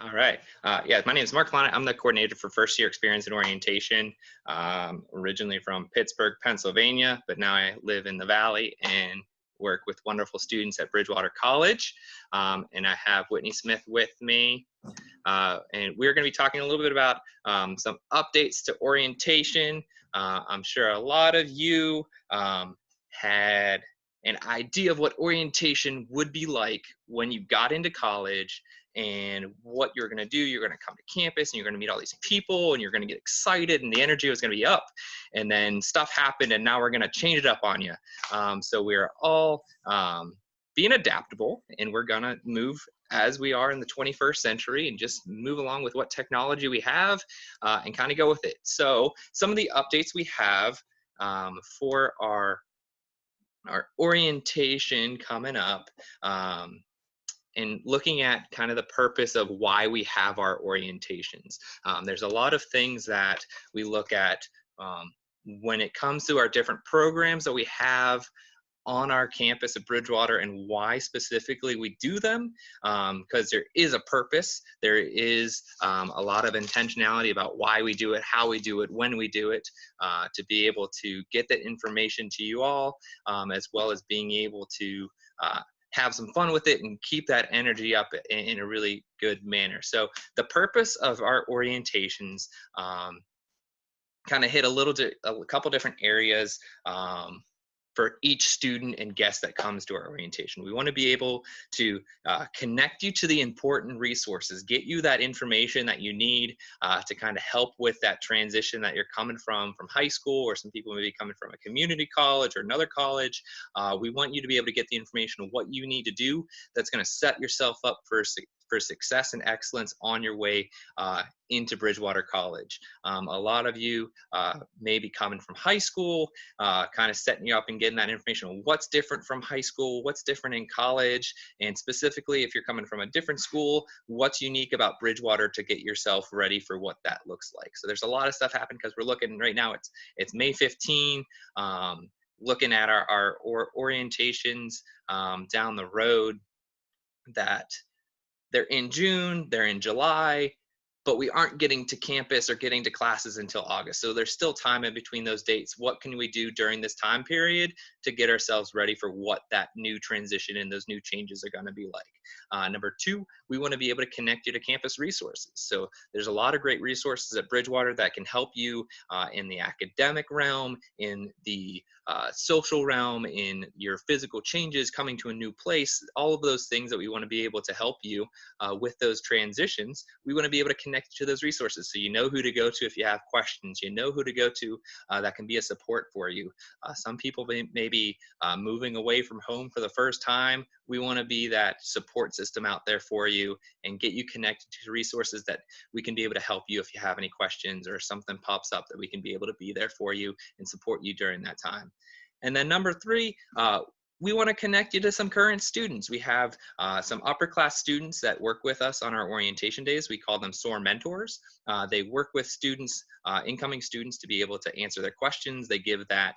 All right. Yeah, my name is Marc Lonett. I'm the coordinator for first year experience and orientation. Originally from Pittsburgh, Pennsylvania, but now I live in the Valley and work with wonderful students at Bridgewater College. And I have Whitney Smith with me. And we're going to be talking a little bit about some updates to orientation. I'm sure a lot of you had an idea of what orientation would be like when you got into college and what you're going to do. You're going to come to campus and you're going to meet all these people and you're going to get excited and the energy was going to be up. And then stuff happened and now we're going to change it up on you. So we're all being adaptable and we're going to move as we are in the 21st century and just move along with what technology we have and kind of go with it. So some of the updates we have for our orientation coming up, and looking at kind of the purpose of why we have our orientations. There's a lot of things that we look at when it comes to our different programs that we have on our campus at Bridgewater and why specifically we do them, because there is a purpose. There is a lot of intentionality about why we do it, how we do it, when we do it, to be able to get that information to you all, as well as being able to have some fun with it and keep that energy up in a really good manner. So the purpose of our orientations kind of hit a couple different areas for each student and guest that comes to our orientation. We want to be able to connect you to the important resources, get you that information that you need to kind of help with that transition that you're coming from high school, or some people may be coming from a community college or another college. We want you to be able to get the information of what you need to do that's going to set yourself up for success and excellence on your way into Bridgewater College. A lot of you may be coming from high school, kind of setting you up and getting that information on what's different from high school, what's different in college, and specifically if you're coming from a different school, what's unique about Bridgewater to get yourself ready for what that looks like. So there's a lot of stuff happening because we're looking right now, it's May 15, looking at our orientations down the road, that they're in June, they're in July, but we aren't getting to campus or getting to classes until August. So there's still time in between those dates. What can we do during this time period to get ourselves ready for what that new transition and those new changes are going to be like? Number two, we want to be able to connect you to campus resources. So there's a lot of great resources at Bridgewater that can help you in the academic realm, in the social realm, in your physical changes, coming to a new place, all of those things that we want to be able to help you with those transitions. We want to be able to connect to those resources so you know who to go to if you have questions, you know who to go to that can be a support for you. Some people may be moving away from home for the first time. We want to be that support system out there for you and get you connected to resources that we can be able to help you if you have any questions or something pops up, that we can be able to be there for you and support you during that time. And then number three, we want to connect you to some current students. We have some upper class students that work with us on our orientation days. We call them SOAR mentors. They work with students, incoming students, to be able to answer their questions. They give that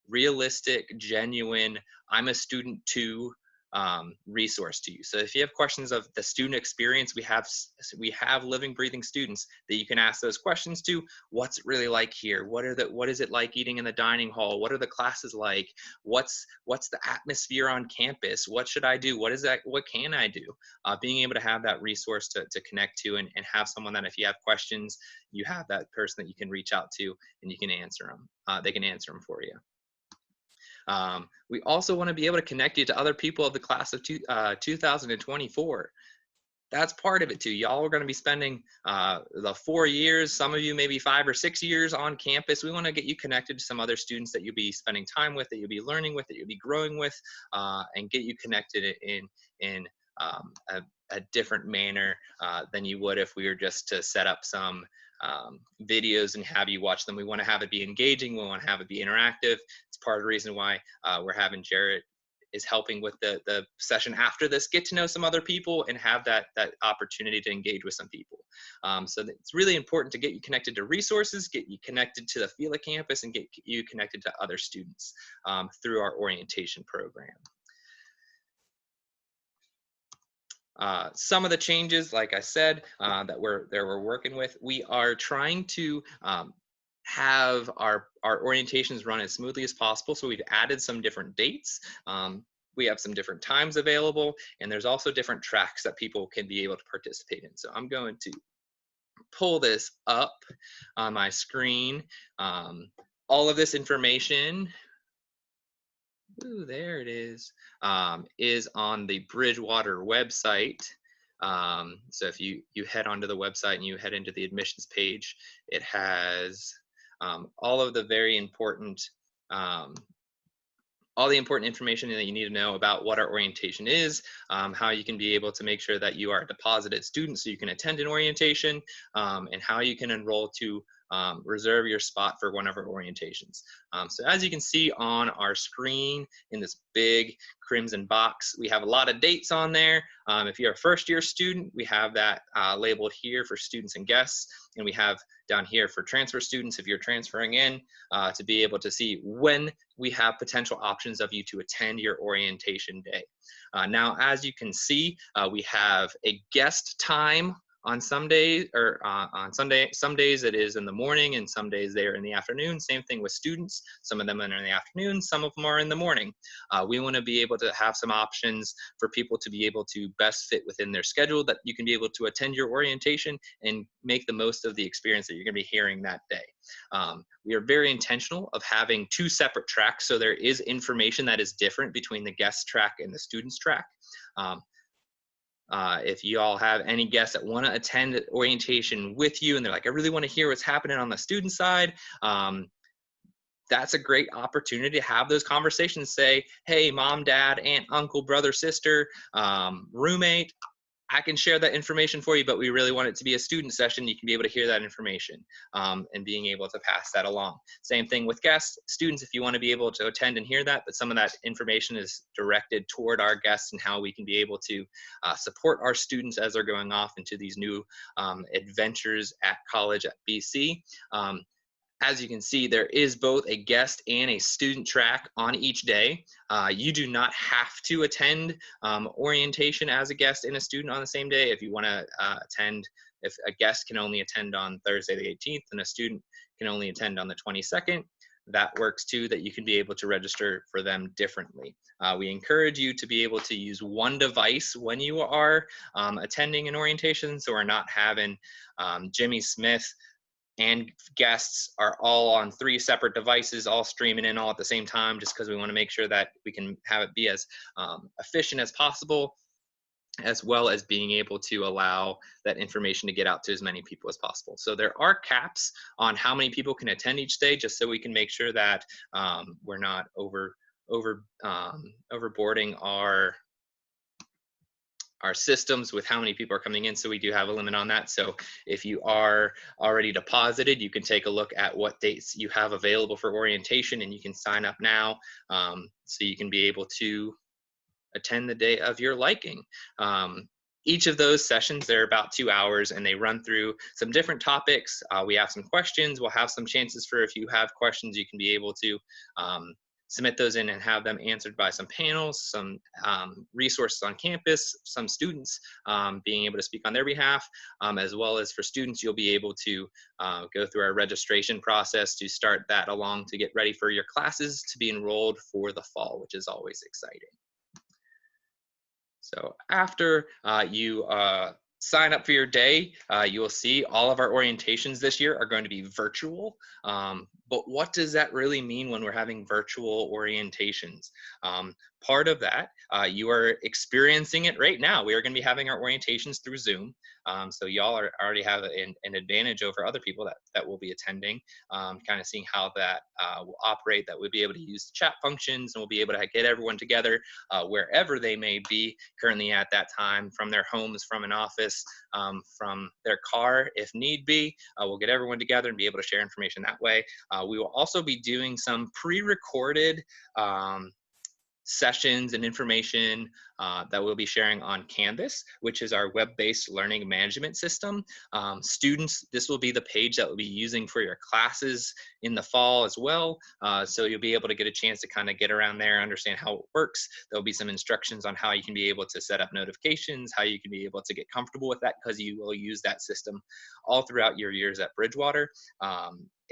realistic, genuine, I'm a student too resource to you. So if you have questions of the student experience, we have living, breathing students that you can ask those questions to. What's it really like here? What is it like eating in the dining hall? What are the classes like? What's the atmosphere on campus? What should I do? What can I do? Being able to have that resource to connect to and have someone that if you have questions, you have that person that you can reach out to and you can answer them. They can answer them for you. We also want to be able to connect you to other people of the class of 2024. That's part of it too. Y'all are going to be spending the 4 years, some of you maybe 5 or 6 years on campus. We want to get you connected to some other students that you'll be spending time with, that you'll be learning with, that you'll be growing with, and get you connected in a different manner than you would if we were just to set up some videos and have you watch them. We want to have it be engaging. We want to have it be interactive. It's part of the reason why we're having Jarrett is helping with the session after this, get to know some other people and have that opportunity to engage with some people. So it's really important to get you connected to resources, get you connected to the FILA campus, and get you connected to other students through our orientation program. Some of the changes, like I said, that we're working with, we are trying to have our orientations run as smoothly as possible. So we've added some different dates. We have some different times available, and there's also different tracks that people can be able to participate in. So I'm going to pull this up on my screen. All of this information, ooh, there it is on the Bridgewater website. So if you head onto the website and you head into the admissions page, it has all of the very important all the important information that you need to know about what our orientation is, how you can be able to make sure that you are a deposited student so you can attend an orientation, and how you can enroll to reserve your spot for one of our orientations. So as you can see on our screen in this big crimson box, we have a lot of dates on there. If you're a first-year student, we have that labeled here for students and guests, and we have down here for transfer students if you're transferring in, to be able to see when we have potential options of you to attend your orientation day. Now, as you can see, we have a guest time on some days, or on some days it is in the morning, and some days they are in the afternoon. Same thing with students. Some of them are in the afternoon, some of them are in the morning. We want to be able to have some options for people to be able to best fit within their schedule, that you can be able to attend your orientation and make the most of the experience that you're going to be hearing that day. We are very intentional of having two separate tracks, so there is information that is different between the guest track and the students track. If you all have any guests that want to attend orientation with you and they're like, I really want to hear what's happening on the student side, that's a great opportunity to have those conversations. Say, hey, mom, dad, aunt, uncle, brother, sister, roommate, I can share that information for you, but we really want it to be a student session. You can be able to hear that information, and being able to pass that along. Same thing with guests, students, if you want to be able to attend and hear that, but some of that information is directed toward our guests and how we can be able to support our students as they're going off into these new adventures at college at BC. As you can see, there is both a guest and a student track on each day. You do not have to attend orientation as a guest and a student on the same day. If you want to attend, if a guest can only attend on Thursday the 18th and a student can only attend on the 22nd, that works too, that you can be able to register for them differently. We encourage you to be able to use one device when you are attending an orientation, so we're not having Jimmy Smith and guests are all on 3 separate devices, all streaming in all at the same time, just because we want to make sure that we can have it be as efficient as possible, as well as being able to allow that information to get out to as many people as possible. So there are caps on how many people can attend each day, just so we can make sure that we're not overboarding our systems with how many people are coming in. So we do have a limit on that. So if you are already deposited, you can take a look at what dates you have available for orientation, and you can sign up now, so you can be able to attend the day of your liking. Each of those sessions, they're about 2 hours, and they run through some different topics. We have some questions. We'll have some chances for, if you have questions, you can be able to submit those in and have them answered by some panels, some resources on campus, some students being able to speak on their behalf, as well as for students, you'll be able to go through our registration process to start that along to get ready for your classes to be enrolled for the fall, which is always exciting. So after you sign up for your day, you will see all of our orientations this year are going to be virtual. But what does that really mean when we're having virtual orientations? Part of that, you are experiencing it right now. We are going to be having our orientations through Zoom. So y'all already have an advantage over other people that will be attending, kind of seeing how that will operate, that we'll be able to use the chat functions, and we'll be able to get everyone together wherever they may be currently at that time, from their homes, from an office, from their car if need be. We'll get everyone together and be able to share information that way. We will also be doing some pre-recorded sessions and information that we'll be sharing on Canvas, which is our web-based learning management system. Students, this will be the page that we'll be using for your classes in the fall as well. So you'll be able to get a chance to kind of get around there, understand how it works. There'll be some instructions on how you can be able to set up notifications, how you can be able to get comfortable with that, because you will use that system all throughout your years at Bridgewater.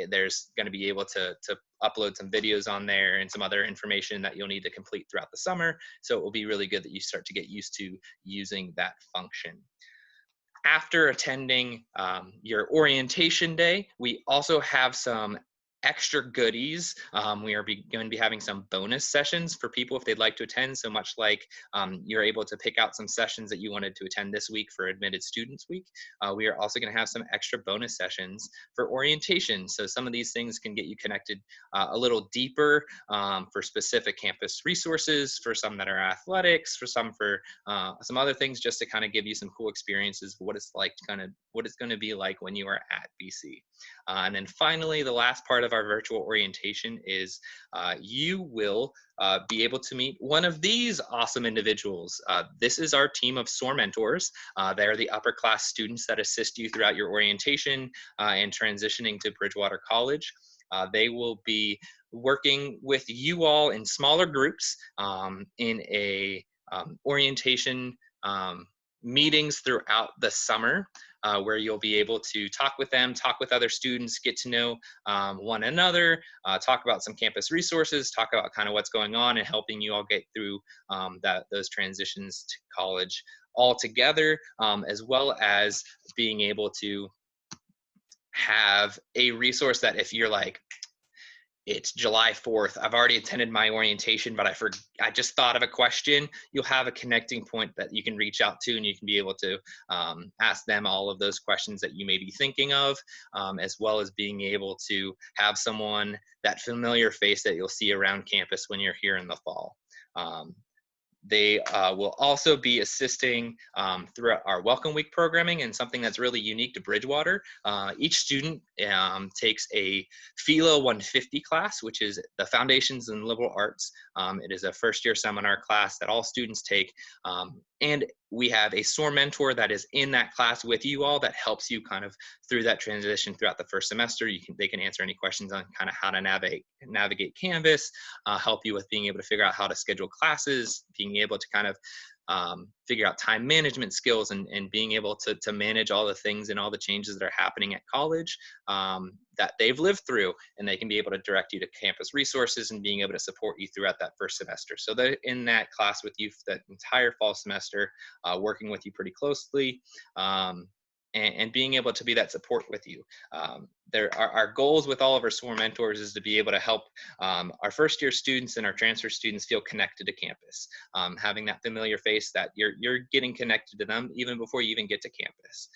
There's going to be able to upload some videos on there and some other information that you'll need to complete throughout the summer. So it will be really good that you start to get used to using that function. After attending your orientation day, we also have some extra goodies. We are going to be having some bonus sessions for people if they'd like to attend. So much like you're able to pick out some sessions that you wanted to attend this week for Admitted Students Week, we are also going to have some extra bonus sessions for orientation. So some of these things can get you connected a little deeper for specific campus resources, for some that are athletics, for some other things, just to kind of give you some cool experiences of what it's like, what it's going to be like when you are at BC. And then finally, the last part of our virtual orientation is you will be able to meet one of these awesome individuals. This is our team of SOAR mentors. They're the upper class students that assist you throughout your orientation and transitioning to Bridgewater College. They will be working with you all in smaller groups in a orientation meetings throughout the summer, where you'll be able to talk with them, talk with other students, get to know one another, talk about some campus resources, talk about kind of what's going on and helping you all get through those transitions to college all together, as well as being able to have a resource that if you're like, it's July 4th, I've already attended my orientation, but I just thought of a question, you'll have a connecting point that you can reach out to, and you can be able to ask them all of those questions that you may be thinking of, as well as being able to have someone, that familiar face that you'll see around campus when you're here in the fall. They will also be assisting throughout our Welcome Week programming, and something that's really unique to Bridgewater. Each student takes a FILA 150 class, which is the Foundations in Liberal Arts. It is a first-year seminar class that all students take, and we have a SOAR mentor that is in that class with you all that helps you kind of through that transition throughout the first semester. They can answer any questions on kind of how to navigate Canvas, help you with being able to figure out how to schedule classes, being able to kind of figure out time management skills, and being able to manage all the things and all the changes that are happening at college that they've lived through, and they can be able to direct you to campus resources and being able to support you throughout that first semester. So they're in that class with you for that entire fall semester, working with you pretty closely, and being able to be that support with you. Our goals with all of our SOAR mentors is to be able to help our first year students and our transfer students feel connected to campus, having that familiar face that you're getting connected to them even before you even get to campus.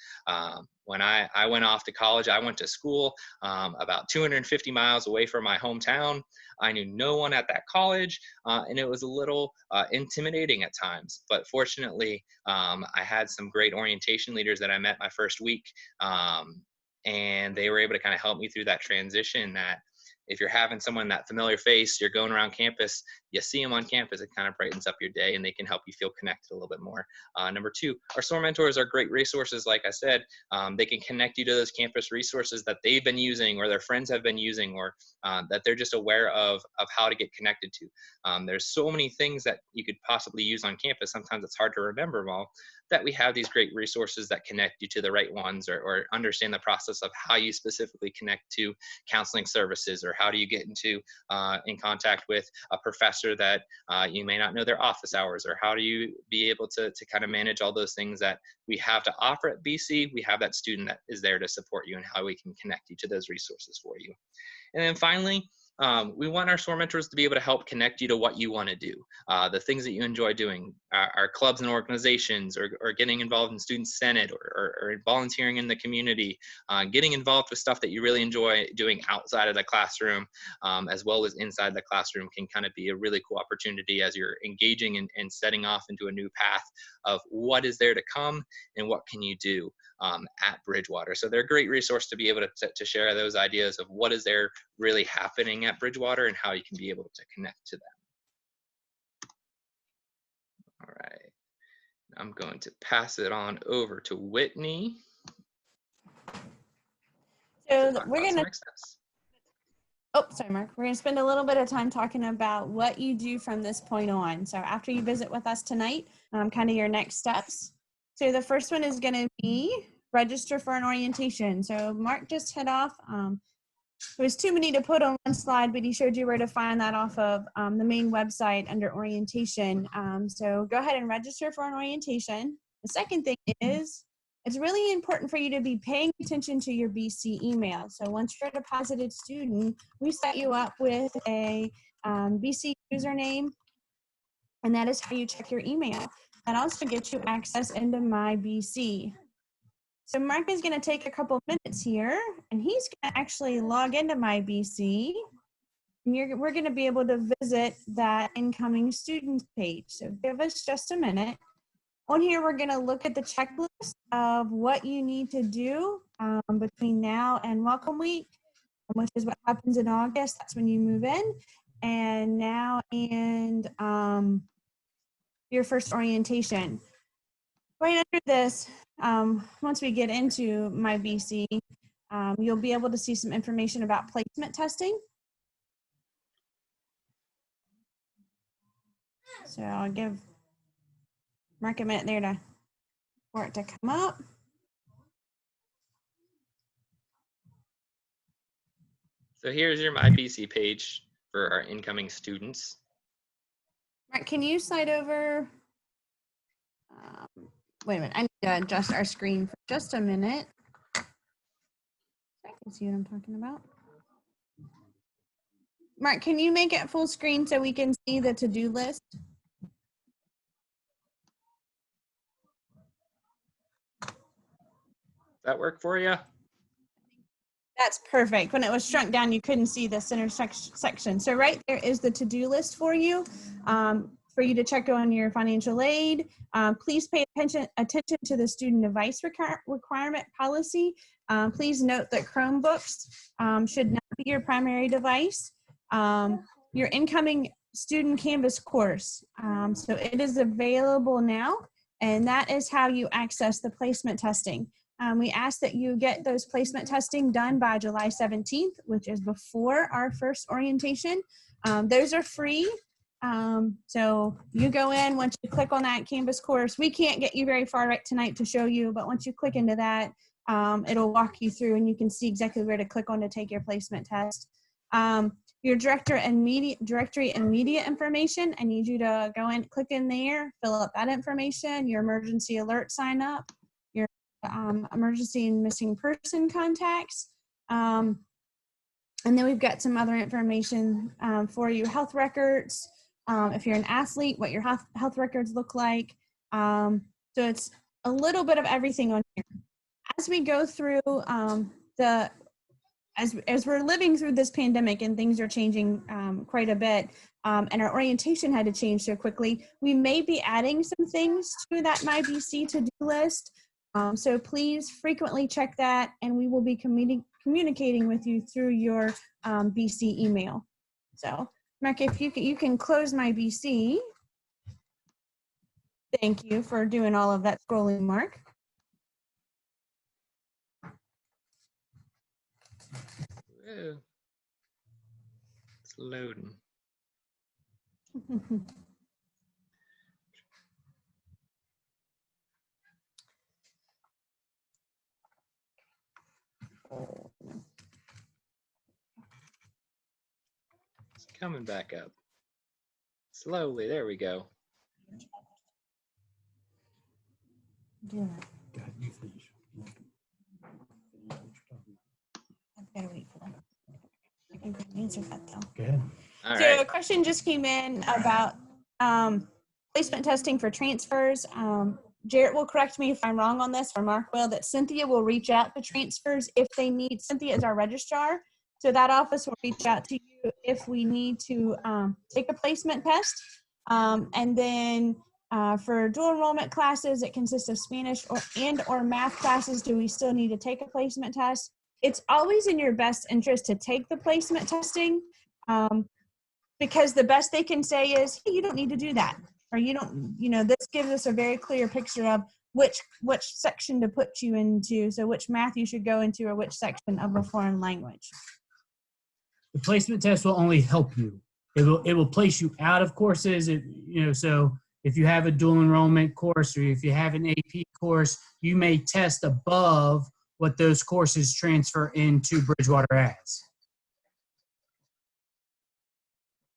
When I went off to college, I went to school about 250 miles away from my hometown. I knew no one at that college, and it was a little intimidating at times. But fortunately, I had some great orientation leaders that I met my first week, and they were able to kind of help me through that transition, that if you're having someone, that familiar face, you're going around campus, you see them on campus, it kind of brightens up your day, and they can help you feel connected a little bit more. Number two, our SOAR mentors are great resources. Like I said, they can connect you to those campus resources that they've been using, or their friends have been using, or that they're just aware of how to get connected to. There's so many things that you could possibly use on campus. Sometimes it's hard to remember them all, that we have these great resources that connect you to the right ones, or understand the process of how you specifically connect to counseling services, or how do you get in contact with a professor that you may not know their office hours, or how do you be able to kind of manage all those things that we have to offer at BC. We have that student that is there to support you, and how we can connect you to those resources for you. And then finally, we want our SOAR mentors to be able to help connect you to what you want to do, the things that you enjoy doing, our clubs and organizations, or getting involved in student senate, or volunteering in the community, getting involved with stuff that you really enjoy doing outside of the classroom, as well as inside the classroom, can kind of be a really cool opportunity as you're engaging and setting off into a new path of what is there to come and what can you do at Bridgewater. So they're a great resource to be able to share those ideas of what is there really happening at Bridgewater, and how you can be able to connect to them. I'm going to pass it on over to Whitney to So talk we're about some gonna, next steps. oh, sorry, Mark. We're gonna spend a little bit of time talking about what you do from this point on. So after you visit with us tonight, kind of your next steps. So the first one is gonna be register for an orientation. So Mark just hit off, there was too many to put on one slide, but he showed you where to find that off of the main website under orientation. So go ahead and register for an orientation. The second thing is, it's really important for you to be paying attention to your BC email. So once you're a deposited student, we set you up with a BC username, and that is how you check your email. That also gets you access into My BC. So Mark is going to take a couple minutes here, and he's going to actually log into My BC. And we're going to be able to visit that incoming students page. So give us just a minute. On here, we're going to look at the checklist of what you need to do between now and Welcome Week, which is what happens in August. That's when you move in. And now and your first orientation. Right under this, once we get into My BC, you'll be able to see some information about placement testing. So I'll give Mark a minute there for it to come up. So here's your My BC page for our incoming students. Mark, can you slide over? Wait a minute, I need to adjust our screen for just a minute. I can see what I'm talking about. Mark, can you make it full screen so we can see the to-do list? Does that work for you? That's perfect. When it was shrunk down, you couldn't see the center section. So right there is the to-do list for you to check on your financial aid. Please pay attention to the student device requirement policy. Please note that Chromebooks should not be your primary device. Your incoming student Canvas course. So it is available now, and that is how you access the placement testing. We ask that you get those placement testing done by July 17th, which is before our first orientation. Those are free. So you go in, once you click on that Canvas course, we can't get you very far right tonight to show you, but once you click into that, it'll walk you through and you can see exactly where to click on to take your placement test. Your directory and media information, I need you to go in, click in there, fill out that information, your emergency alert sign up, your emergency and missing person contacts. And then we've got some other information for you, health records, if you're an athlete, what your health records look like. So it's a little bit of everything on here. As we go through as we're living through this pandemic and things are changing quite a bit, and our orientation had to change so quickly, we may be adding some things to that MyBC to-do list. So please frequently check that, and we will be communicating with you through your BC email. So Mark, if you can close MyBC. Thank you for doing all of that scrolling, Mark. Whoa. It's loading. It's coming back up. Slowly, there we go. Yeah. Go ahead, you finish. I've got to wait for that. I can answer that though. Go ahead. All So right. a question just came in about placement testing for transfers. Jarrett will correct me if I'm wrong on this, or Mark will, that Cynthia will reach out to transfers if they need. Cynthia is our registrar, so that office will reach out to you if we need to take a placement test. And then for dual enrollment classes, it consists of Spanish or math classes. Do we still need to take a placement test? It's always in your best interest to take the placement testing, because the best they can say is, hey, you don't need to do that, or you don't, this gives us a very clear picture of which section to put you into, so which math you should go into or which section of a foreign language. The placement test will only help you. It will place you out of courses. So if you have a dual enrollment course or if you have an AP course, you may test above what those courses transfer into Bridgewater as.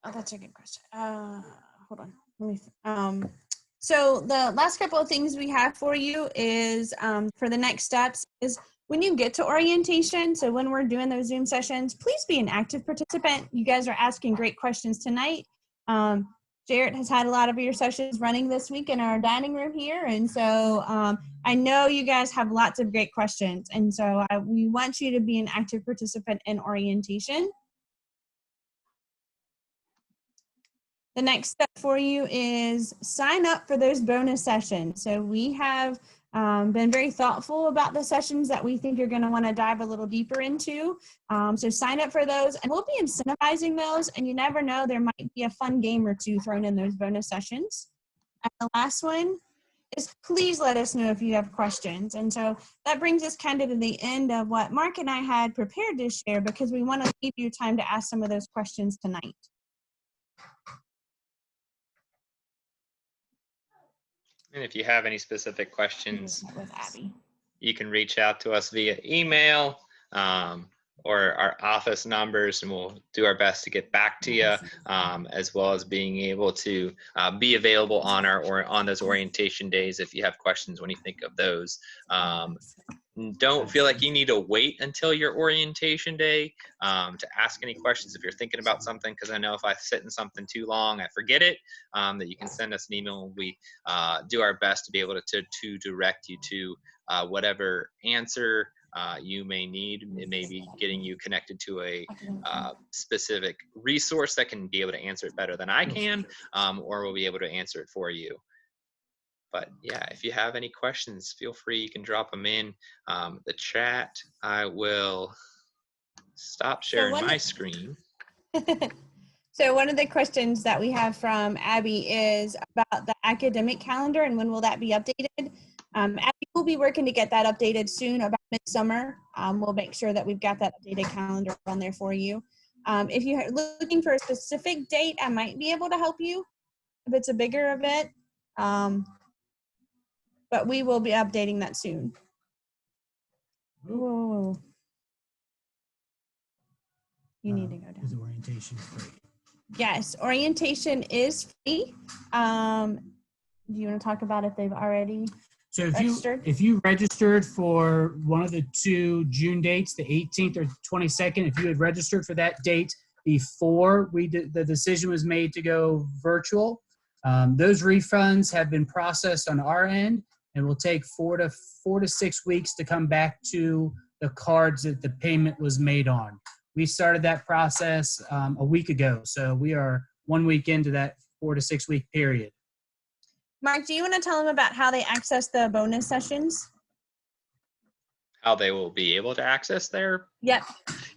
Oh, that's a good question. Hold on. Let me. So the last couple of things we have for you is for the next steps is when you get to orientation. So when we're doing those Zoom sessions, please be an active participant. You guys are asking great questions tonight. Jarrett has had a lot of your sessions running this week in our dining room here. And so I know you guys have lots of great questions. And so we want you to be an active participant in orientation. The next step for you is sign up for those bonus sessions. So we have been very thoughtful about the sessions that we think you're going to want to dive a little deeper into. So sign up for those, and we'll be incentivizing those, and you never know, there might be a fun game or two thrown in those bonus sessions. And the last one is please let us know if you have questions. And so that brings us kind of to the end of what Mark and I had prepared to share, because we want to give you time to ask some of those questions tonight. And if you have any specific questions, with Abby, you can reach out to us via email or our office numbers, and we'll do our best to get back to you, as well as being able to be available on those orientation days if you have questions when you think of those. Don't feel like you need to wait until your orientation day to ask any questions if you're thinking about something, because I know if I sit in something too long, I forget it, that you can send us an email. We do our best to be able to direct you to whatever answer you may need. It may be getting you connected to a specific resource that can be able to answer it better than I can, or we'll be able to answer it for you. But yeah, if you have any questions, feel free. You can drop them in the chat. I will stop sharing my screen. So one of the questions that we have from Abby is about the academic calendar and when will that be updated? Abby will be working to get that updated soon, about midsummer. We'll make sure that we've got that updated calendar on there for you. If you're looking for a specific date, I might be able to help you if it's a bigger event. But we will be updating that soon. Whoa. You need to go down. Is orientation free? Yes, orientation is free. Do you want to talk about if they've already registered? If you registered for one of the two June dates, the 18th or 22nd, if you had registered for that date before the decision was made to go virtual, those refunds have been processed on our end and will take 4 to 6 weeks to come back to the cards that the payment was made on. We started that process a week ago, so we are 1 week into that 4 to 6 week period. Mark, do you want to tell them about how they access the bonus sessions? How they will be able to access their? Yep.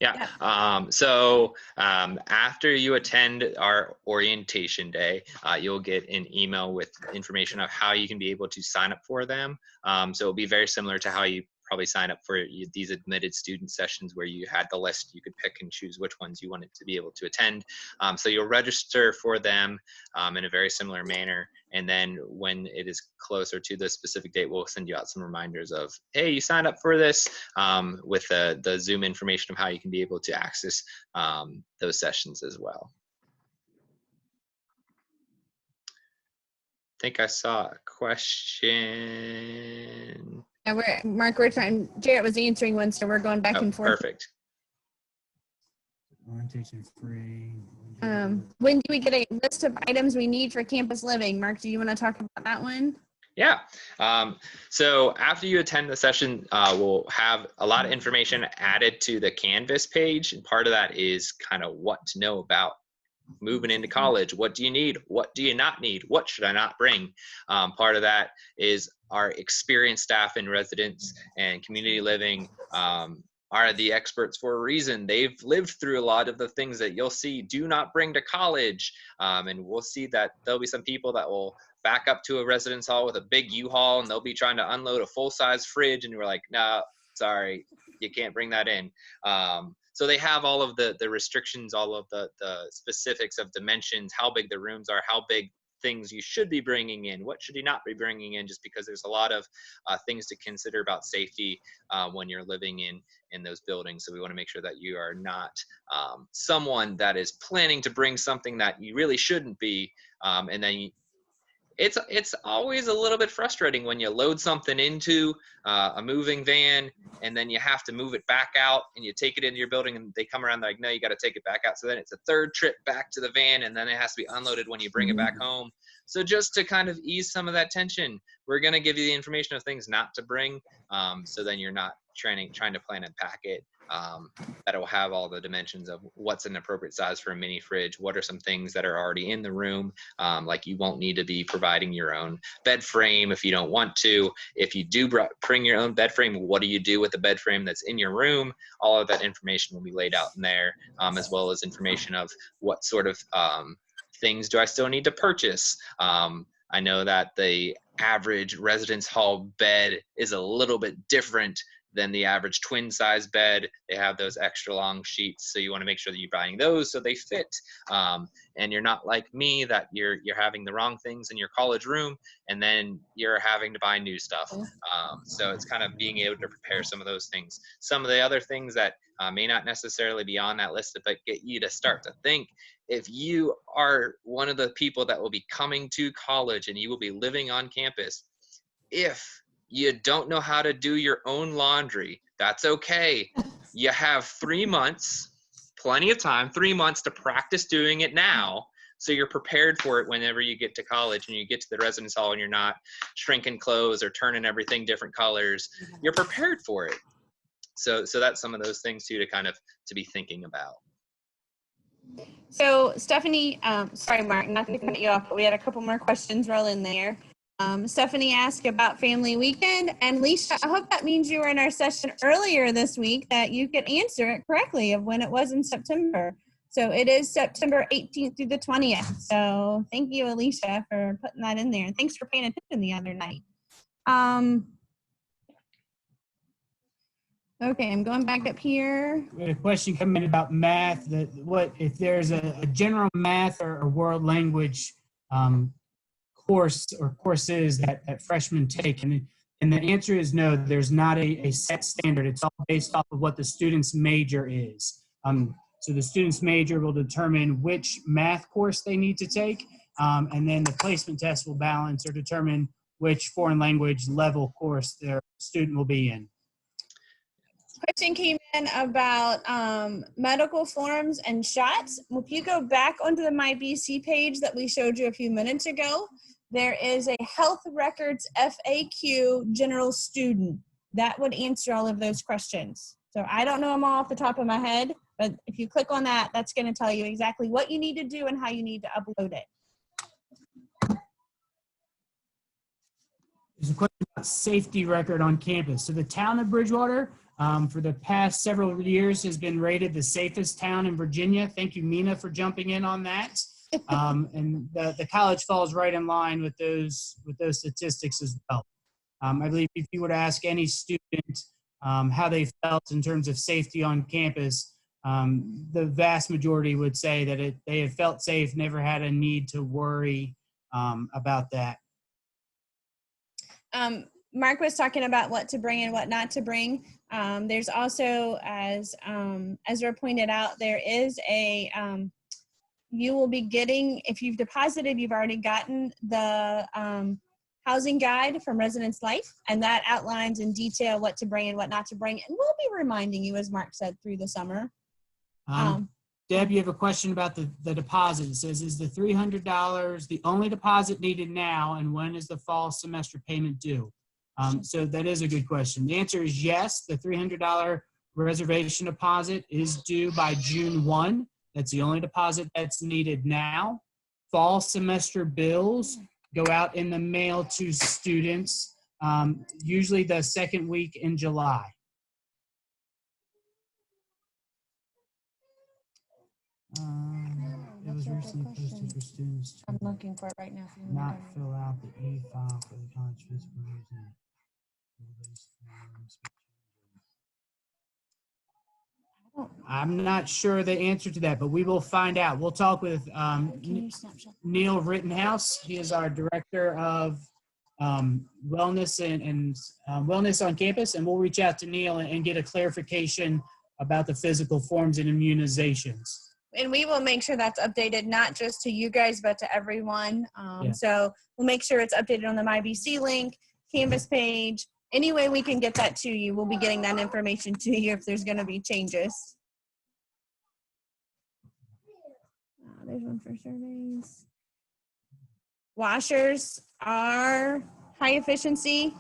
Yeah. So after you attend our orientation day, you'll get an email with information of how you can be able to sign up for them. So it'll be very similar to how you probably sign up for these admitted student sessions where you had the list. You could pick and choose which ones you wanted to be able to attend. So you'll register for them in a very similar manner. And then when it is closer to the specific date, we'll send you out some reminders of, hey, you signed up for this, with the Zoom information of how you can be able to access those sessions as well. I think I saw a question. Yeah, Mark, Jarrett was answering one, so we're going back and forth. Perfect. Orientation free. When do we get a list of items we need for campus living? Mark, do you want to talk about that one? Yeah. So after you attend the session, we'll have a lot of information added to the Canvas page. And part of that is kind of what to know about moving into college. What do you need? What do you not need? What should I not bring? Part of that is our experienced staff in residence and community living are the experts for a reason. They've lived through a lot of the things that you'll see do not bring to college. And we'll see that there'll be some people that will back up to a residence hall with a big U-Haul, and they'll be trying to unload a full-size fridge, and we're like, no, sorry, you can't bring that in. So they have all of the restrictions, all of the specifics of dimensions, how big the rooms are, how big things you should be bringing in, what should you not be bringing in, just because there's a lot of things to consider about safety when you're living in those buildings. So we want to make sure that you are not someone that is planning to bring something that you really shouldn't be, and then it's always a little bit frustrating when you load something into a moving van and then you have to move it back out, and you take it into your building and they come around, they're like, no, you got to take it back out. So then it's a third trip back to the van, and then it has to be unloaded when you bring it back home. So just to kind of ease some of that tension, we're going to give you the information of things not to bring, so then you're not trying to plan and pack it. That will have all the dimensions of what's an appropriate size for a mini fridge, what are some things that are already in the room, like you won't need to be providing your own bed frame if you don't want to. If you do bring your own bed frame, what do you do with the bed frame that's in your room? All of that information will be laid out in there, as well as information of what sort of things do I still need to purchase. I know that the average residence hall bed is a little bit different than the average twin size bed. They have those extra long sheets, so you want to make sure that you're buying those so they fit, and you're not like me that you're having the wrong things in your college room and then you're having to buy new stuff. So it's kind of being able to prepare some of those things. Some of the other things that may not necessarily be on that list, but get you to start to think, if you are one of the people that will be coming to college and you will be living on campus, if you don't know how to do your own laundry, that's okay. You have 3 months, plenty of time, 3 months to practice doing it now, so you're prepared for it whenever you get to college and you get to the residence hall and you're not shrinking clothes or turning everything different colors. You're prepared for it. So that's some of those things too to be thinking about. So Stephanie, sorry, Mark, not to cut you off, but we had a couple more questions roll in there. Stephanie asked about family weekend, and Lisa, I hope that means you were in our session earlier this week that you could answer it correctly of when it was in September. So it is September 18th through the 20th. So thank you, Alicia, for putting that in there. And thanks for paying attention the other night. Okay, I'm going back up here. We had a question coming in about math. What if there's a general math or world language course or courses that freshmen take? And the answer is no, there's not a set standard. It's all based off of what the student's major is. So the student's major will determine which math course they need to take, and then the placement test will balance or determine which foreign language level course their student will be in. Question came in about medical forms and shots. If you go back onto the MyBC page that we showed you a few minutes ago, there is a health records FAQ general student that would answer all of those questions. So I don't know them all off the top of my head, but if you click on that, that's going to tell you exactly what you need to do and how you need to upload it. There's a question about safety record on campus. So the town of Bridgewater, for the past several years, has been rated the safest town in Virginia. Thank you, Mina, for jumping in on that. And the college falls right in line with those statistics as well. I believe if you were to ask any student how they felt in terms of safety on campus, the vast majority would say that they have felt safe, never had a need to worry about that. Mark was talking about what to bring and what not to bring. There's also, as Ezra pointed out, there is a, you will be getting, if you've deposited, you've already gotten the housing guide from Residence Life, and that outlines in detail what to bring and what not to bring. And we'll be reminding you, as Mark said, through the summer. Deb, you have a question about the deposit. It says, is the $300 the only deposit needed now, and when is the fall semester payment due? So that is a good question. The answer is yes. The $300 reservation deposit is due by June 1. That's the only deposit that's needed now. Fall semester bills go out in the mail to students, usually the second week in July. It was answered that question. For students I'm looking for it right now. If you not want to fill out the e-file for the college physical reason. I'm not sure the answer to that, but we will find out. We'll talk with can you snapshot? Neil Rittenhouse. He is our director of wellness and wellness on campus, and we'll reach out to Neil and get a clarification about the physical forms and immunizations. And we will make sure that's updated, not just to you guys, but to everyone. Yeah. So we'll make sure it's updated on the MyBC link, Canvas page. Any way we can get that to you, we'll be getting that information to you if there's going to be changes. There's one for surveys. Washers are high efficiency.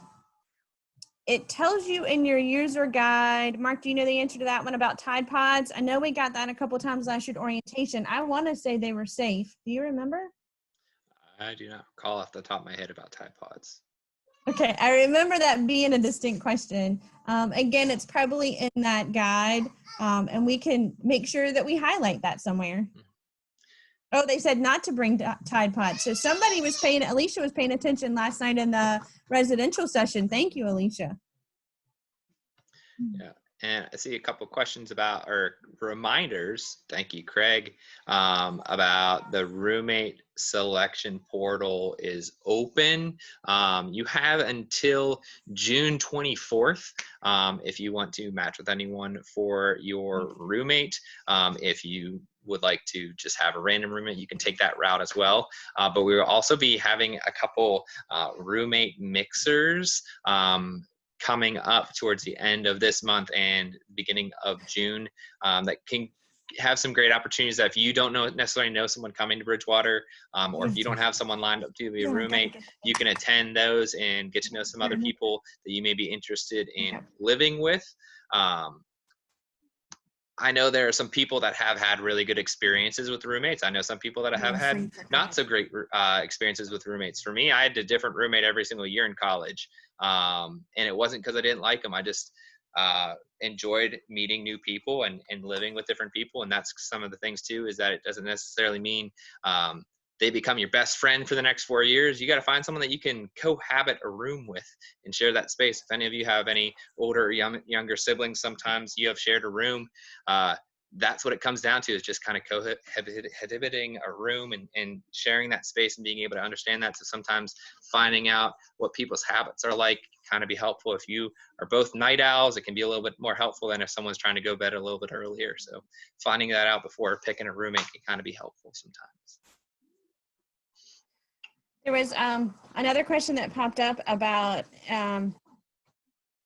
It tells you in your user guide. Mark, do you know the answer to that one about Tide Pods? I know we got that a couple times last year at orientation. I want to say they were safe. Do you remember? I do not recall off the top of my head about Tide Pods. Okay, I remember that being a distinct question. Again, it's probably in that guide, and we can make sure that we highlight that somewhere. Oh, they said not to bring Tide Pods. So somebody was Alicia was paying attention last night in the residential session. Thank you, Alicia. Yeah, and I see a couple of questions about, or reminders, thank you, Craig, about the roommate selection portal is open. You have until June 24th if you want to match with anyone for your roommate. If you would like to just have a random roommate, you can take that route as well. But we will also be having a couple roommate mixers coming up towards the end of this month and beginning of June that can have some great opportunities that if you don't necessarily know someone coming to Bridgewater, or if you don't have someone lined up to be a roommate, you can attend those and get to know some other people that you may be interested in living with. I know there are some people that have had really good experiences with roommates. I know some people that have had not so great experiences with roommates. For me, I had a different roommate every single year in college. And it wasn't because I didn't like them. I just enjoyed meeting new people and living with different people. And that's some of the things too, is that it doesn't necessarily mean they become your best friend for the next 4 years. You got to find someone that you can cohabit a room with and share that space. If any of you have any older or younger siblings, sometimes you have shared a room. That's what it comes down to, is just kind of cohabiting a room and sharing that space and being able to understand that. So sometimes finding out what people's habits are like can kind of be helpful. If you are both night owls, it can be a little bit more helpful than if someone's trying to go to bed a little bit earlier. So finding that out before picking a roommate can kind of be helpful sometimes. There was another question that popped up about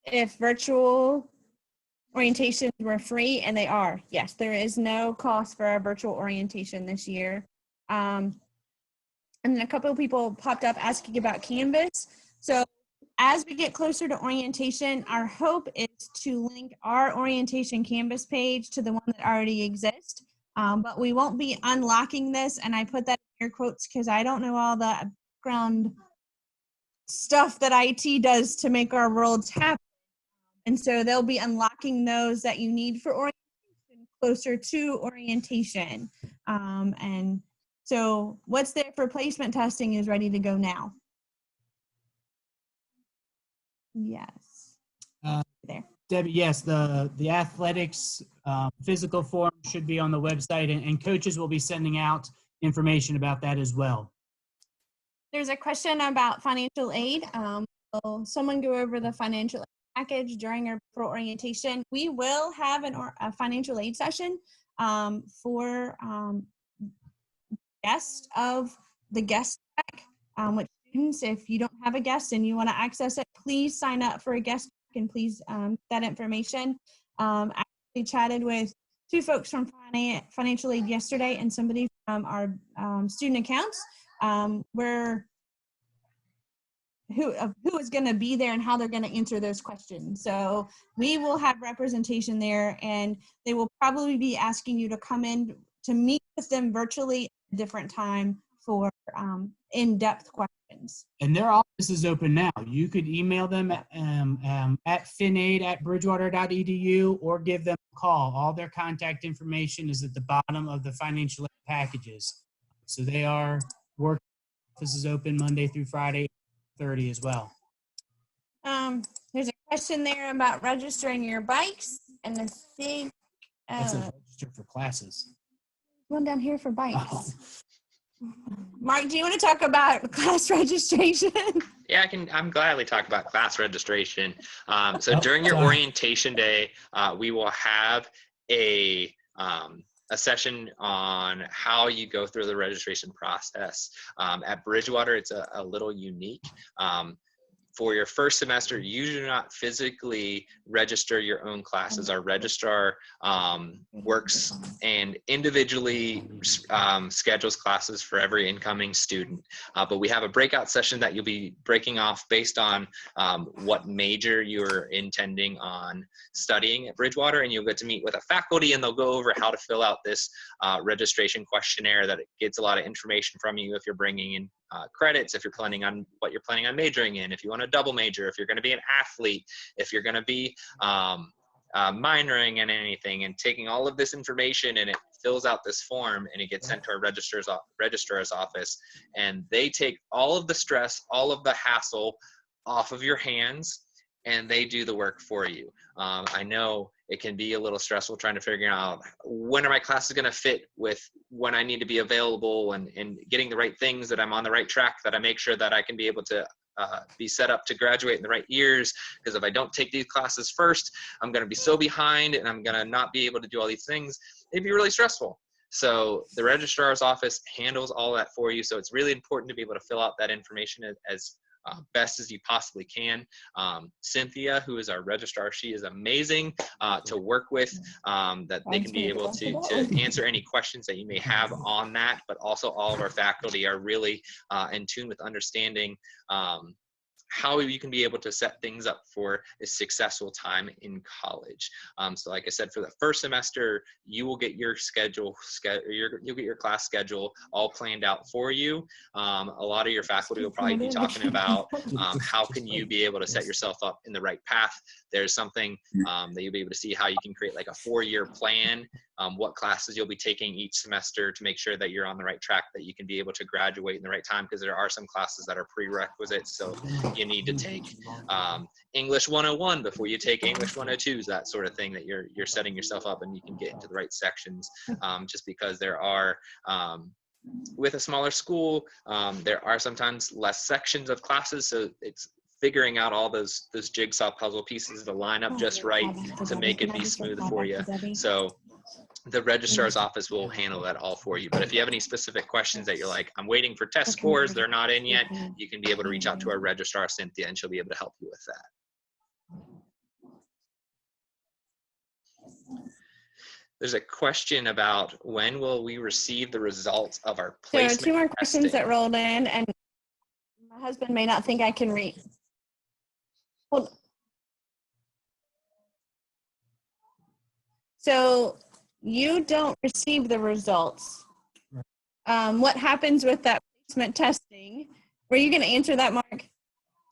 if virtual orientations were free, and they are. Yes, there is no cost for a virtual orientation this year. And then a couple of people popped up asking about Canvas. So as we get closer to orientation, our hope is to link our orientation Canvas page to the one that already exists. But we won't be unlocking this, and I put that in air quotes because I don't know all the background stuff that IT does to make our worlds happen. And so they'll be unlocking those that you need for orientation closer to orientation. And so what's there for placement testing is ready to go now. Yes. There. Debbie, yes, the athletics physical form should be on the website, and coaches will be sending out information about that as well. There's a question about financial aid. Will someone go over the financial aid package during our orientation? We will have a financial aid session for guests of the guest pack, which students, if you don't have a guest and you want to access it, please sign up for a guest pack and please that information. I actually chatted with two folks from financial aid yesterday and somebody from our student accounts who is going to be there and how they're going to answer those questions. So we will have representation there, and they will probably be asking you to come in to meet with them virtually at a different time for in-depth questions. And their office is open now. You could email them at finaid@bridgewater.edu or give them a call. All their contact information is at the bottom of the financial aid packages. So they are work. This is open Monday through Friday, 30 as well. There's a question there about registering your bikes, and I think That's a register for classes. one down here for bikes. Oh. Mark, do you want to talk about class registration? Yeah, I'm gladly talk about class registration. So during your orientation day, we will have a session on how you go through the registration process. At Bridgewater, it's a little unique. For your first semester, you do not physically register your own classes. Our registrar works and individually schedules classes for every incoming student. But we have a breakout session that you'll be breaking off based on what major you're intending on studying at Bridgewater, and you'll get to meet with a faculty, and they'll go over how to fill out this registration questionnaire that gets a lot of information from you if you're bringing in credits, if you're planning on what you're planning on majoring in, if you want to double major, if you're going to be an athlete, if you're going to be minoring in anything, and taking all of this information, and it fills out this form and it gets sent to our registrar's office, and they take all of the stress, all of the hassle off of your hands, and they do the work for you. I know it can be a little stressful trying to figure out when are my classes going to fit with when I need to be available, and getting the right things, that I'm on the right track, that I make sure that I can be able to be set up to graduate in the right years. Because if I don't take these classes first, I'm going to be so behind, and I'm going to not be able to do all these things. It'd be really stressful. So the registrar's office handles all that for you. So it's really important to be able to fill out that information as best as you possibly can. Cynthia, who is our registrar, she is amazing to work with, that they can be able to answer any questions that you may have on that, but also all of our faculty are really in tune with understanding how you can be able to set things up for a successful time in college. So like I said, for the first semester, you will get your schedule, you'll get your class schedule all planned out for you. A lot of your faculty will probably be talking about how can you be able to set yourself up in the right path. There's something that you'll be able to see how you can create like a 4-year plan, what classes you'll be taking each semester to make sure that you're on the right track, that you can be able to graduate in the right time, because there are some classes that are prerequisites. So you need to take English 101 before you take English 102s, that sort of thing, that you're setting yourself up and you can get into the right sections, just because there are with a smaller school, there are sometimes less sections of classes, so it's figuring out all those jigsaw puzzle pieces to line up just right to make it be smooth for you. So the registrar's office will handle that all for you. But if you have any specific questions that you're like, I'm waiting for test scores, they're not in yet, you can be able to reach out to our registrar, Cynthia, and she'll be able to help you with that. There's a question about when will we receive the results of our placement There are 2 more questions testing. that rolled in, and my husband may not think I can read. Hold. So you don't receive the results. What happens with that placement testing? Were you going to answer that, Mark?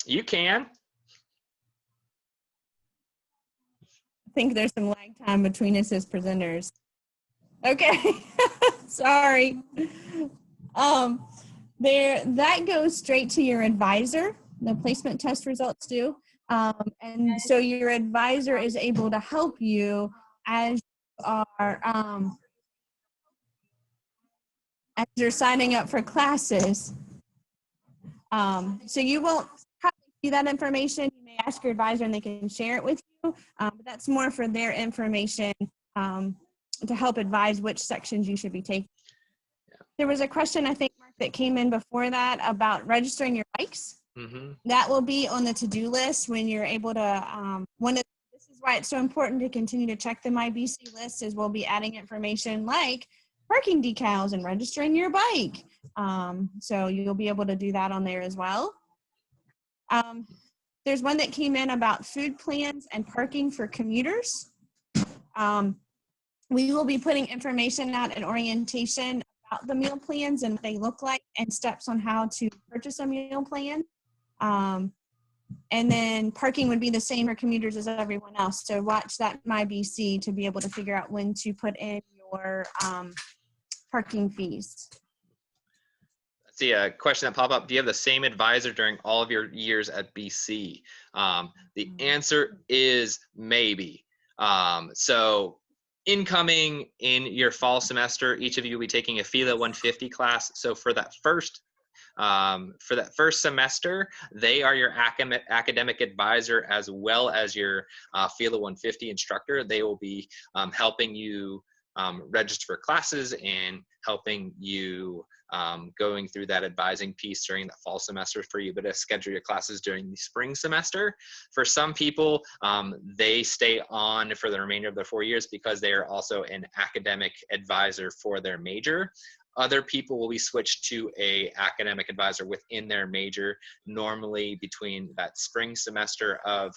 You can. I think there's some lag time between us as presenters. Okay, sorry. That goes straight to your advisor. The placement test results do. And so your advisor is able to help you as you're signing up for classes. So you won't probably see that information. You may ask your advisor and they can share it with you, but that's more for their information to help advise which sections you should be taking. There was a question, I think, Mark, that came in before that about registering your bikes. Mm-hmm. That will be on the to-do list when you're able to, this is why it's so important to continue to check the MyBC list, is we'll be adding information like parking decals and registering your bike. So you'll be able to do that on there as well. There's one that came in about food plans and parking for commuters. We will be putting information out in orientation about the meal plans and what they look like and steps on how to purchase a meal plan. And then parking would be the same for commuters as everyone else. So watch that MyBC to be able to figure out when to put in your parking fees. See a question that popped up. Do you have the same advisor during all of your years at BC? The answer is maybe. So incoming in your fall semester, each of you will be taking a FILA 150 class. So for that first semester, they are your academic advisor as well as your FILA 150 instructor. They will be helping you register for classes and helping you going through that advising piece during that fall semester for you, but to schedule your classes during the spring semester. For some people, they stay on for the remainder of their 4 years because they are also an academic advisor for their major. Other people will be switched to a academic advisor within their major, normally between that spring semester of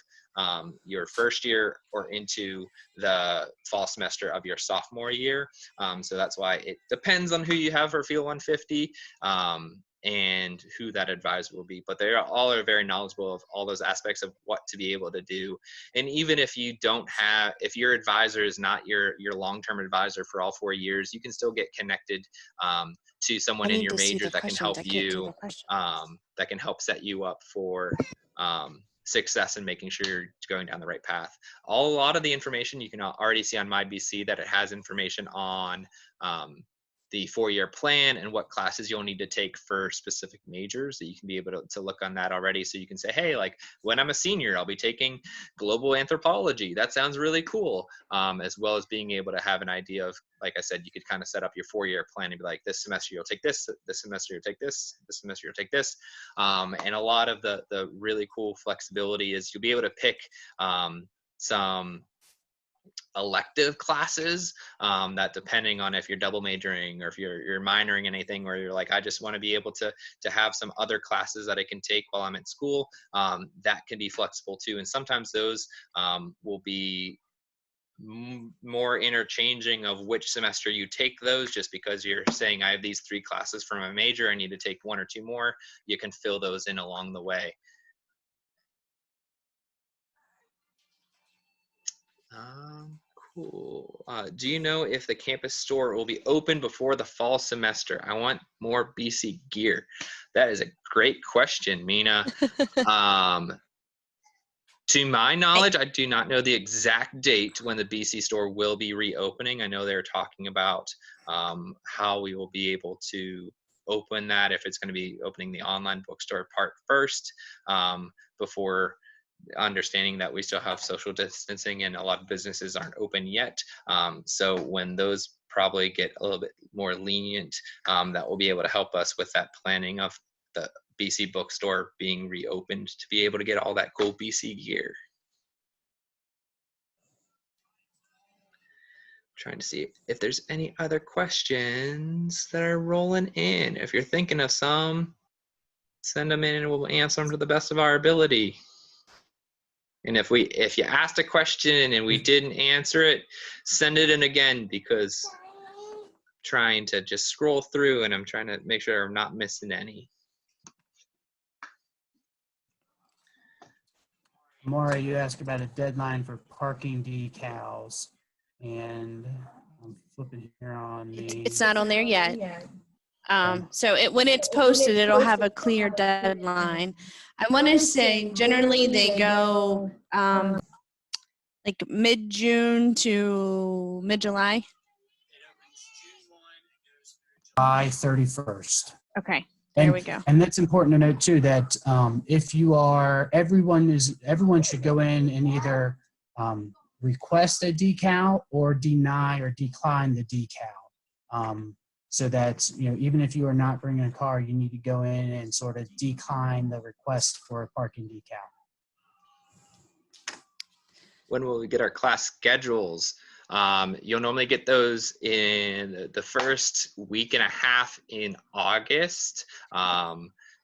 your first year or into the fall semester of your sophomore year. So that's why it depends on who you have for FILA 150 and who that advisor will be. But they all are very knowledgeable of all those aspects of what to be able to do. And even if you don't have, if your advisor is not your long-term advisor for all 4 years, you can still get connected to someone in your major that can help you, that can help set you up for success and making sure you're going down the right path. A lot of the information you can already see on MyBC, that it has information on the 4-year plan and what classes you'll need to take for specific majors, that you can be able to look on that already. So you can say, hey, like when I'm a senior, I'll be taking global anthropology. That sounds really cool. As well as being able to have an idea of, like I said, you could kind of set up your 4-year plan and be like, this semester you'll take this semester you'll take this semester you'll take this. And a lot of the really cool flexibility is you'll be able to pick some elective classes that, depending on if you're double majoring or if you're minoring in anything where you're like, I just want to be able to have some other classes that I can take while I'm in school, that can be flexible too. And sometimes those will be more interchanging of which semester you take those, just because you're saying I have these 3 classes for my major, I need to take 1 or 2 more. You can fill those in along the way. Cool. Do you know if the campus store will be open before the fall semester? I want more BC gear. That is a great question, Mina. To my knowledge, I do not know the exact date when the BC store will be reopening. I know they're talking about how we will be able to open that, if it's going to be opening the online bookstore part first, before understanding that we still have social distancing and a lot of businesses aren't open yet. So when those probably get a little bit more lenient, that will be able to help us with that planning of the BC bookstore being reopened to be able to get all that cool BC gear. Trying to see if there's any other questions that are rolling in. If you're thinking of some, send them in and we'll answer them to the best of our ability. And if you asked a question and we didn't answer it, send it in again, because I'm trying to just scroll through and I'm trying to make sure I'm not missing any. Maura, you asked about a deadline for parking decals, and I'm flipping here on the. It's not on there yet. So when it's posted, it'll have a clear deadline. I want to say generally they go like mid-June to mid-July. July 31st. Okay, there we go. And that's important to note too, that if you are, everyone should go in and either request a decal or deny or decline the decal. So that, even if you are not bringing a car, you need to go in and sort of decline the request for a parking decal. When will we get our class schedules? You'll normally get those in the first week and a half in August.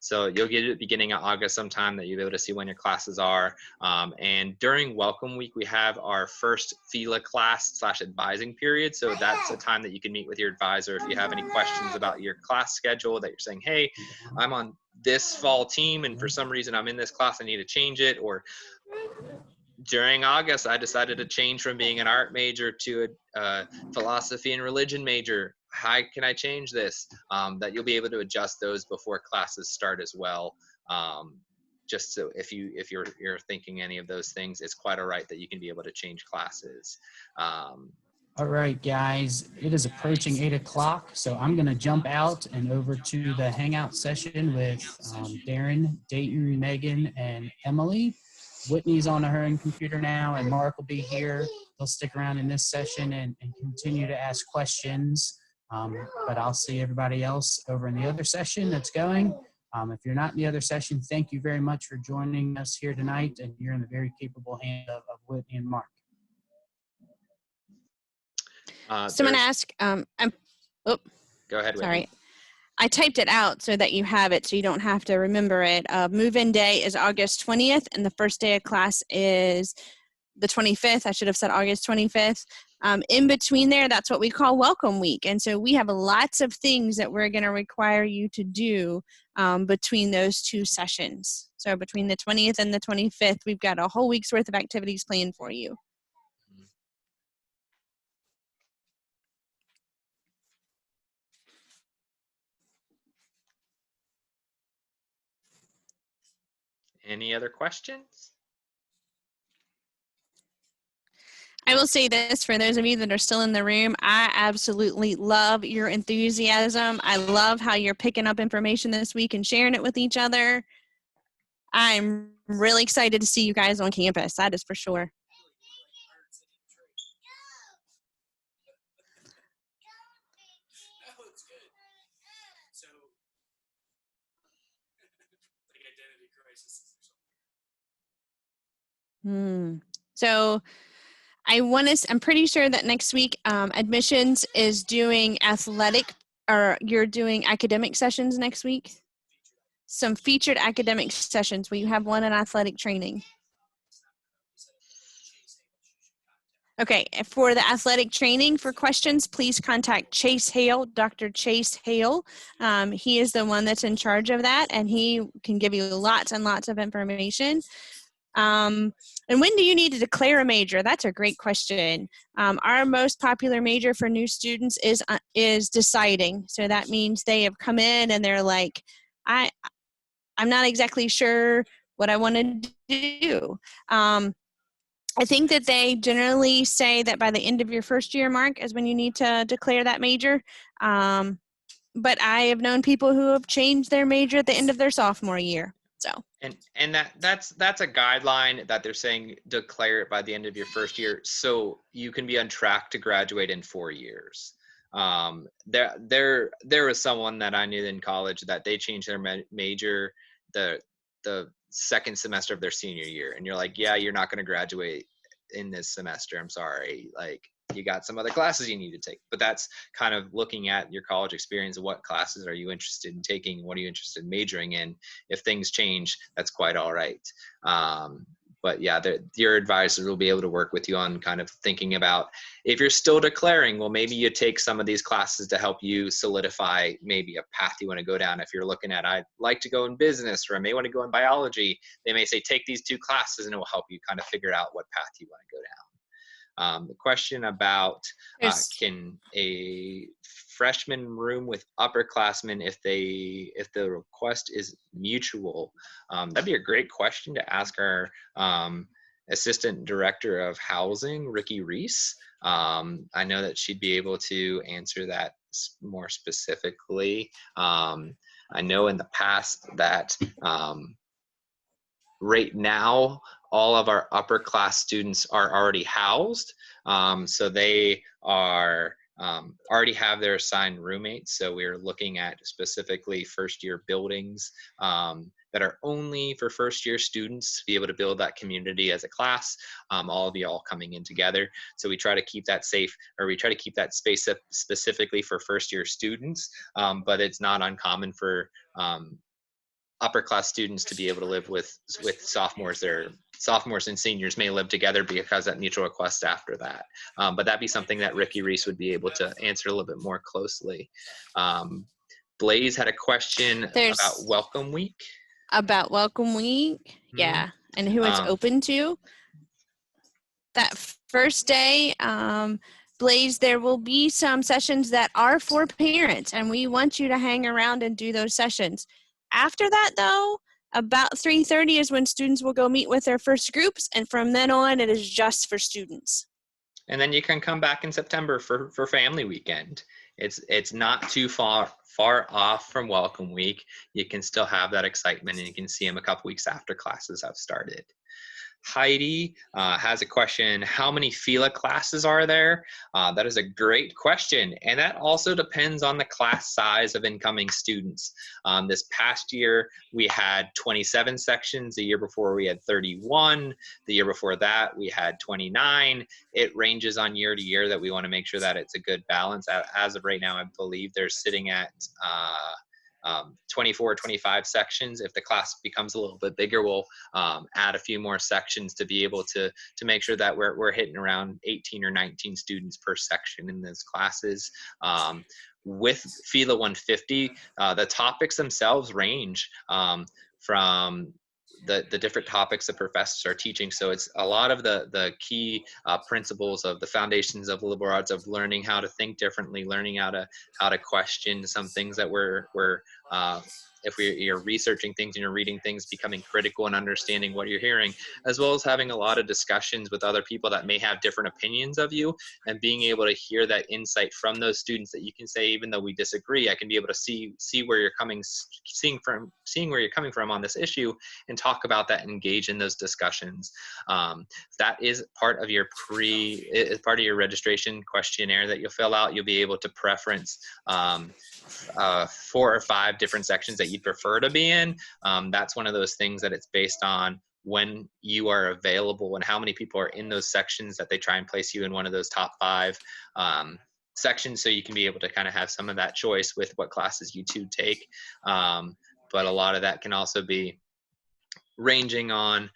So you'll get it at the beginning of August sometime, that you'll be able to see when your classes are. And during Welcome Week, we have our first FILA class / advising period. So that's a time that you can meet with your advisor if you have any questions about your class schedule, that you're saying, hey, I'm on this fall team and for some reason I'm in this class, I need to change it. Or during August, I decided to change from being an art major to a philosophy and religion major. how can I change this? That you'll be able to adjust those before classes start as well. Just so if you're thinking any of those things, it's quite all right that you can be able to change classes. All right, guys, it is approaching 8 o'clock, so I'm going to jump out and over to the Hangout session with Darren, Dayton, Megan, and Emily. Whitney's on her own computer now, and Mark will be here. They'll stick around in this session and continue to ask questions, but I'll see everybody else over in the other session that's going. If you're not in the other session, thank you very much for joining us here tonight, and you're in the very capable hands of Whitney and Mark. So I'm going to ask, go ahead, Whitney. sorry. I typed it out so that you have it so you don't have to remember it. Move-in day is August 20th, and the first day of class is the 25th. I should have said August 25th. In between there, that's what we call Welcome Week. And so we have lots of things that we're going to require you to do between those two sessions. So between the 20th and the 25th, we've got a whole week's worth of activities planned for you. Any other questions? I will say this for those of you that are still in the room, I absolutely love your enthusiasm. I love how you're picking up information this week and sharing it with each other. I'm really excited to see you guys on campus. That is for sure. So I'm pretty sure that next week admissions is doing you're doing academic sessions next week. Some featured academic sessions where you have one in athletic training. Okay, for the athletic training, for questions, please contact Chase Hale, Dr. Chase Hale. He is the one that's in charge of that, and he can give you lots and lots of information. And when do you need to declare a major? That's a great question. Our most popular major for new students is deciding. So that means they have come in and they're like, I'm not exactly sure what I want to do. I think that they generally say that by the end of your first year, Mark, is when you need to declare that major. But I have known people who have changed their major at the end of their sophomore year. So. And that's a guideline that they're saying declare it by the end of your first year, so you can be on track to graduate in 4 years. There was someone that I knew in college that they changed their major the second semester of their senior year, and you're like, yeah, you're not going to graduate in this semester. I'm sorry, like you got some other classes you need to take. But that's kind of looking at your college experience. What classes are you interested in taking? What are you interested in majoring in? If things change, that's quite all right. But yeah, your advisor will be able to work with you on kind of thinking about, if you're still declaring, well, maybe you take some of these classes to help you solidify maybe a path you want to go down. If you're looking at, I'd like to go in business, or I may want to go in biology, they may say, take these 2 classes and it will help you kind of figure out what path you want to go down. The question about can a freshman room with upperclassmen if the request is mutual? That'd be a great question to ask our Assistant Director of Housing, Ricky Reese. I know that she'd be able to answer that more specifically. I know in the past that right now, all of our upper class students are already housed. So they are already have their assigned roommates. So we're looking at specifically first year buildings that are only for first year students to be able to build that community as a class, all of you all coming in together. So we try to keep that safe, or we try to keep that space up specifically for first year students, but it's not uncommon for upper class students to be able to live with sophomores. Their sophomores and seniors may live together because that mutual request after that. But that'd be something that Ricky Reese would be able to answer a little bit more closely. Blaze had a question about Welcome Week. About Welcome Week, yeah, and who it's open to. That first day, displays, there will be some sessions that are for parents, and we want you to hang around and do those sessions. After that, though, about 3:30 is when students will go meet with their first groups, and from then on, it is just for students. And then you can come back in September for family weekend. It's not too far off from welcome week. You can still have that excitement, and you can see them a couple weeks after classes have started. Heidi has a question. How many FILA classes are there? That is a great question. And that also depends on the class size of incoming students. This past year, we had 27 sections. The year before, we had 31. The year before that, we had 29. It ranges on year to year that we want to make sure that it's a good balance. As of right now, I believe they're sitting at 24, 25 sections. If the class becomes a little bit bigger, we'll add a few more sections to be able to make sure that we're hitting around 18 or 19 students per section in those classes. With FILA 150, the topics themselves range from the different topics the professors are teaching. So it's a lot of the key principles of the foundations of liberal arts, of learning how to think differently, learning how to question some things that if you're researching things and you're reading things, becoming critical and understanding what you're hearing, as well as having a lot of discussions with other people that may have different opinions of you, and being able to hear that insight from those students that you can say, even though we disagree, I can be able to see where you're seeing where you're coming from on this issue, and talk about that and engage in those discussions. That is part of your registration questionnaire that you'll fill out. You'll be able to preference 4 or 5 different sections that you'd prefer to be in. That's one of those things that it's based on when you are available and how many people are in those sections, that they try and place you in one of those top 5 sections, so you can be able to kind of have some of that choice with what classes you two take. But a lot of that can also be ranging on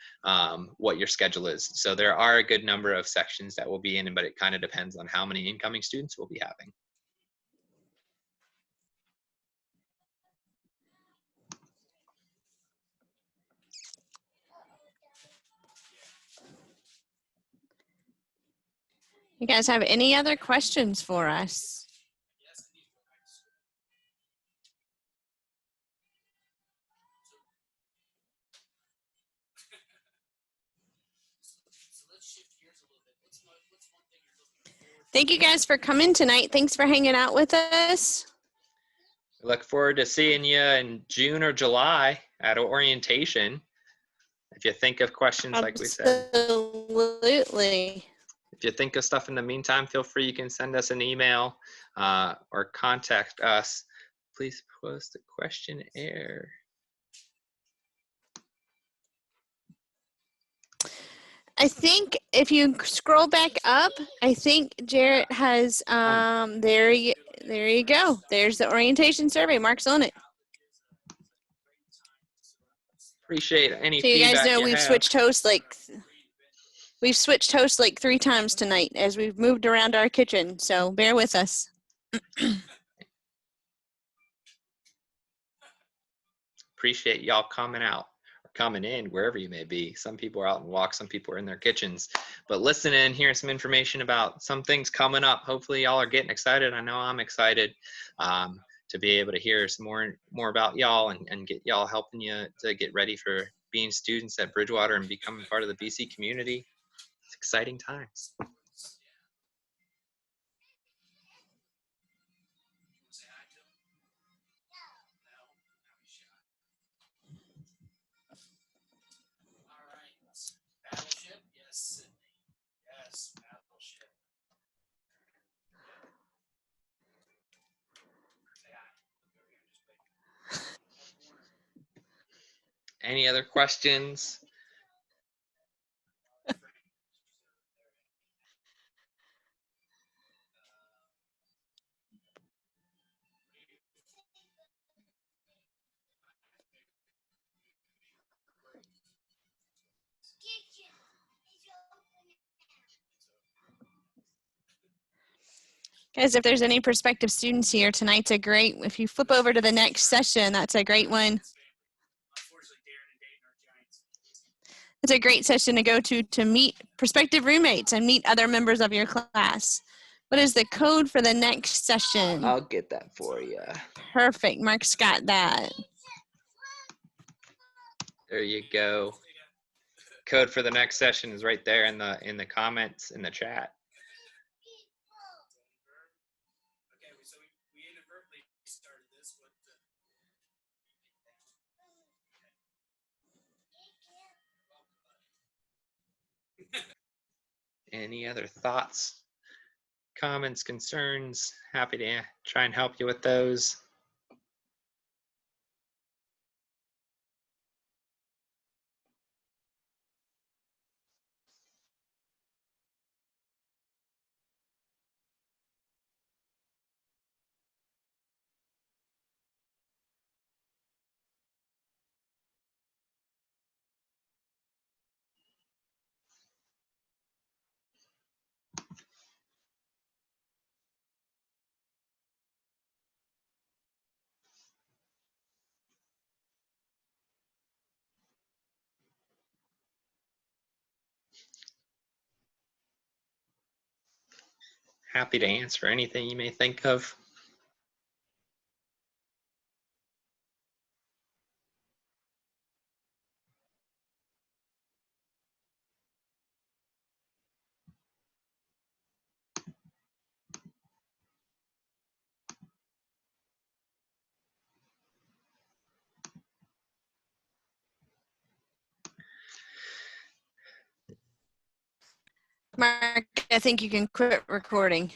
what your schedule is. So there are a good number of sections that will be in, but it kind of depends on how many incoming students we'll be having. You guys have any other questions for us? Thank you guys for coming tonight. Thanks for hanging out with us. I look forward to seeing you in June or July at orientation. If you think of questions, like we said. Absolutely. If you think of stuff in the meantime, feel free. You can send us an email or contact us. Please post a questionnaire. I think if you scroll back up, I think Jarrett has, there you go. There's the orientation survey. Marc's on it. Appreciate any So you feedback guys know you we've have. switched hosts like 3 times tonight as we've moved around our kitchen. So bear with us. Appreciate y'all coming out, or coming in, wherever you may be. Some people are out and walk, some people are in their kitchens. But listen in, hearing some information about some things coming up. Hopefully y'all are getting excited. I know I'm excited to be able to hear some more about y'all and get y'all helping you to get ready for being students at Bridgewater and becoming part of the BC community. It's exciting times. Battleship? Yes, Sydney. Yes, Battleship. Any other questions? Guys, if there's any prospective students here, tonight's a great, if you flip over to the next session, that's a great one. It's a great session to go to meet prospective roommates and meet other members of your class. What is the code for the next session? I'll get that for you. Perfect. Mark's got that. There you go. Code for the next session is right there in the comments in the chat. Any other thoughts, comments, concerns? Happy to try and help you with those. Happy to answer anything you may think of. Mark, I think you can quit recording.